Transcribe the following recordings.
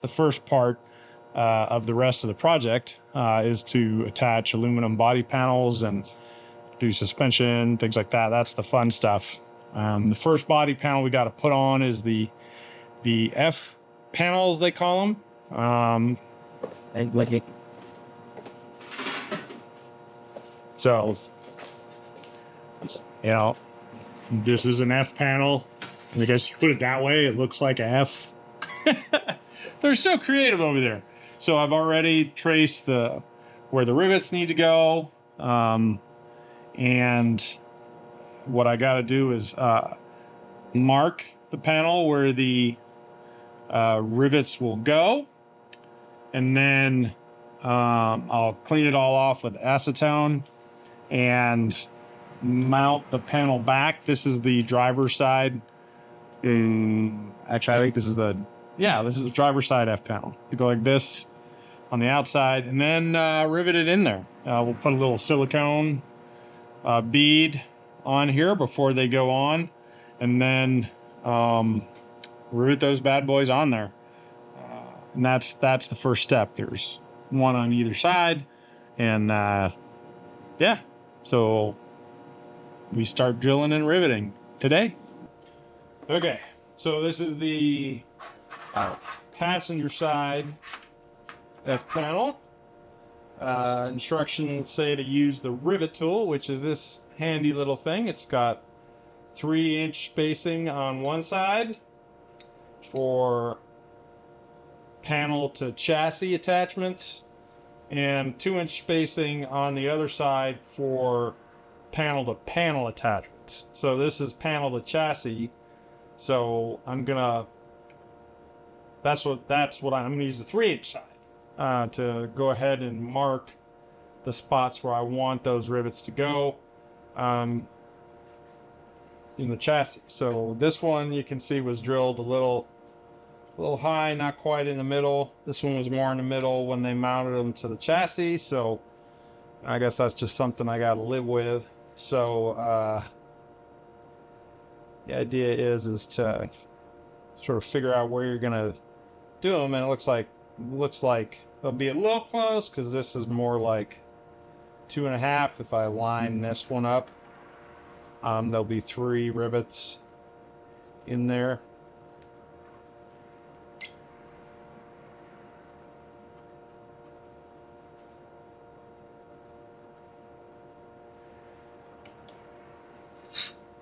The first part of the rest of the project is to attach aluminum body panels and do suspension, things like that. That's the fun stuff. The first body panel we got to put on is the F panels, they call them. So, you know, this is an F panel. I guess you put it that way, it looks like a F. They're so creative over there. So I've already traced where the rivets need to go. And what I got to do is mark the panel where the rivets will go. And then I'll clean it all off with acetone and mount the panel back. This is the driver's side. Actually, I think this is the driver's side F panel. You go like this on the outside and then rivet it in there. We'll put a little silicone bead on here before they go on, and then rivet those bad boys on there. And that's the first step. There's one on either side, and yeah, so we start drilling and riveting today. Okay, so this is the passenger side F panel. Instructions say to use the rivet tool, which is this handy little thing. It's got 3-inch spacing on one side for panel to chassis attachments, and 2-inch spacing on the other side for panel to panel attachments. So this is panel to chassis. So I'm gonna use the 3-inch side to go ahead and mark the spots where I want those rivets to go in the chassis. So this one you can see was drilled a little high, not quite in the middle. This one was more in the middle when they mounted them to the chassis. So I guess that's just something I got to live with. So the idea is to sort of figure out where you're gonna do them, and it looks like they'll be a little close because this is more like 2.5. If I line this one up, there'll be 3 rivets in there.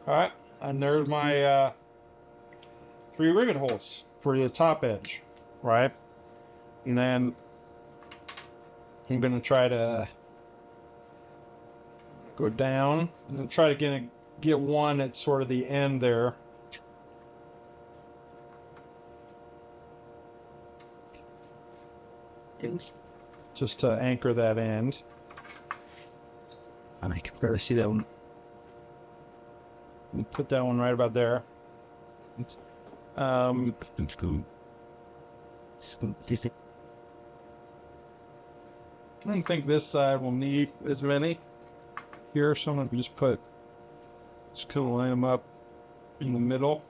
All right, and there's my 3 rivet holes for the top edge, right? And then I'm gonna try to go down and try to get one at sort of the end there. Just to anchor that end. I can barely see that one. Put that one right about there. I don't think this side will need as many here, so I'm gonna just kind of line them up in the middle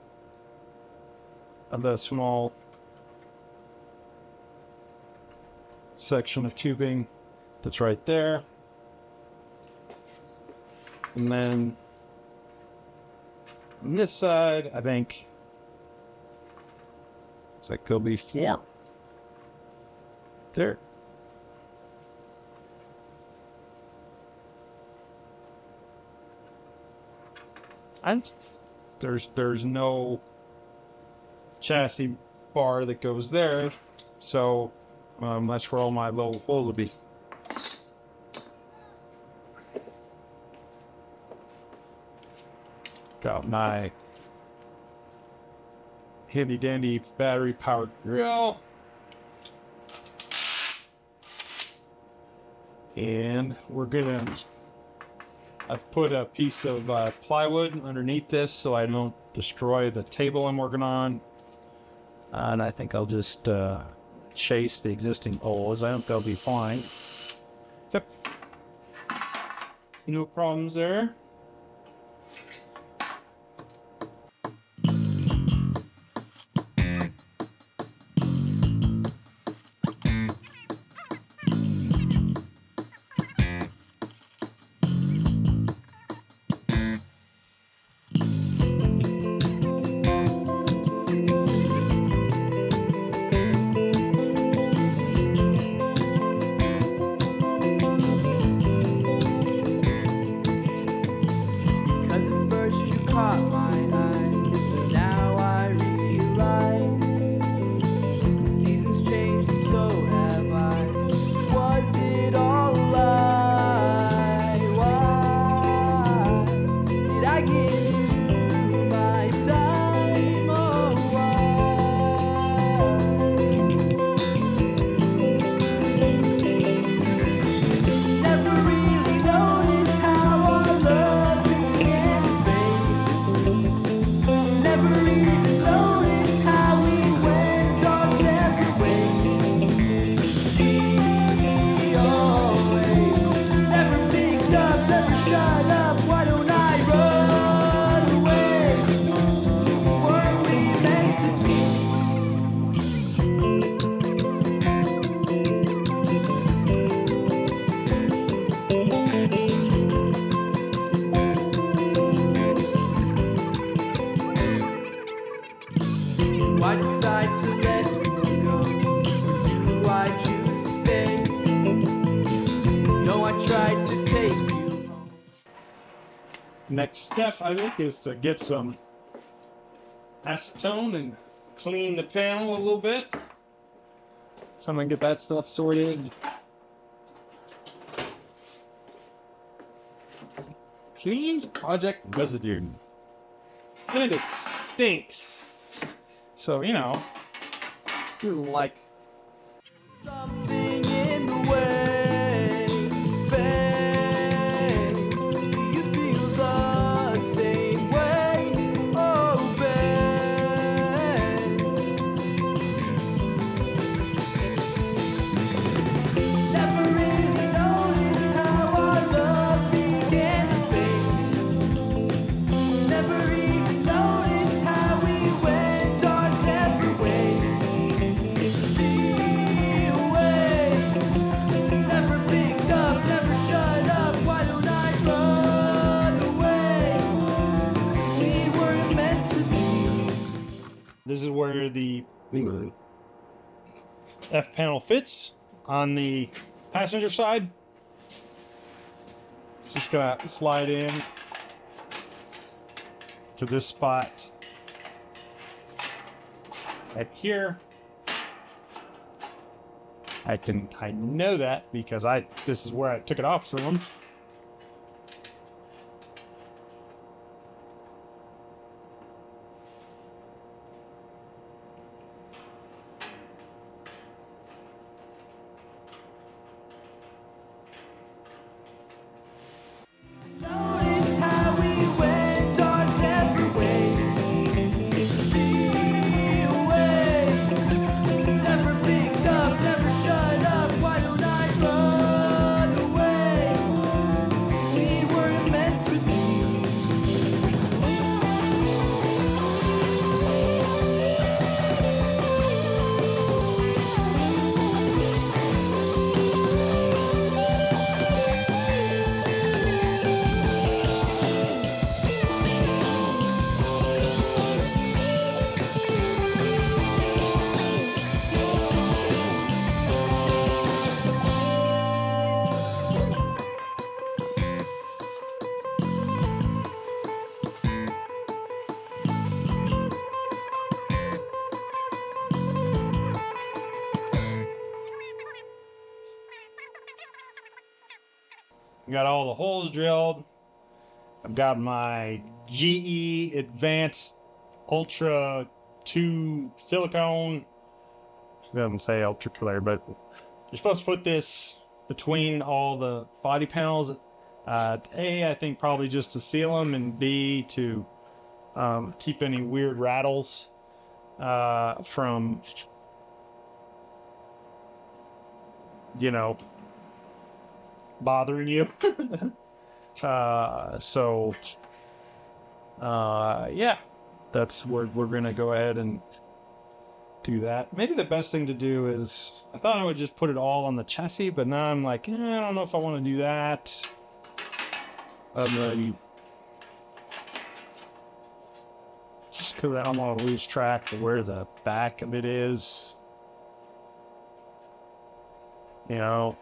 of that small section of tubing that's right there. And then on this side, I think it's like there'll be 4 there. And there's no chassis bar that goes there, so that's where all my little holes will be. Got my handy dandy battery powered drill. And I've put a piece of plywood underneath this so I don't destroy the table I'm working on. And I think I'll just chase the existing holes. I think they'll be fine. Yep. No problems there. Next step, I think, is to get some acetone and clean the panel a little bit. So I'm gonna get that stuff sorted. Cleans project residue. And it stinks. So, you know, like Something in the way, babe. You feel the same way, oh babe. Never really noticed how our love began to fade. Never even noticed how we went our separate ways. Never picked up, never shut up. Why don't I run away? We weren't meant to be. this is where the F panel fits on the passenger side. It's just gonna slide in to this spot right here. I know that because this is where I took it off from. Noticed how we went our separate ways. See away. Never picked up, never shut up. Why don't I run away? We weren't meant to be. Got all the holes drilled. I've got my GE Advanced Ultra 2 silicone. It doesn't say ultra clear, but you're supposed to put this between all the body panels. A, I think probably just to seal them, and B, to keep any weird rattles from, you know, bothering you. Yeah, that's where we're gonna go ahead and do that. Maybe the best thing to do is, I thought I would just put it all on the chassis, but now I'm like, I don't know if I want to do that. Just because I don't want to lose track of where the back of it is. You know.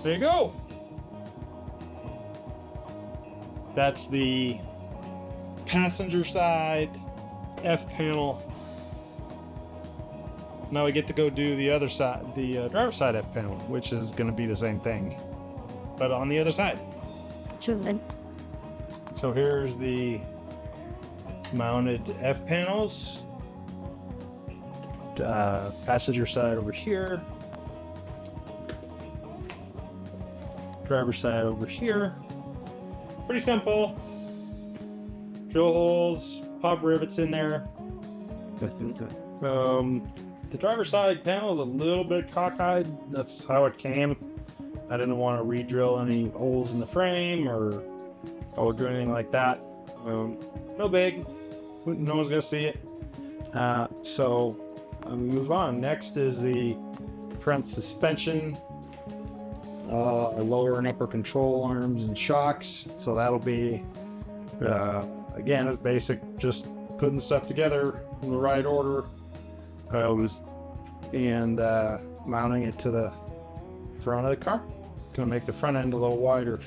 There you go. That's the passenger side F panel. Now we get to go do the other side, the driver's side F panel, which is going to be the same thing, but on the other side. So here's the mounted F panels. Passenger side over here. Driver's side over here. Pretty simple. Drill holes, pop rivets in there. The driver's side panel is a little bit cockeyed. That's how it came. I didn't want to re-drill any holes in the frame or do anything like that. No big. No one's gonna see it. So we move on. Next is the front suspension. Lower and upper control arms and shocks. So that'll be, again, it's basic, just putting stuff together in the right order and mounting it to the front of the car. Gonna make the front end a little wider.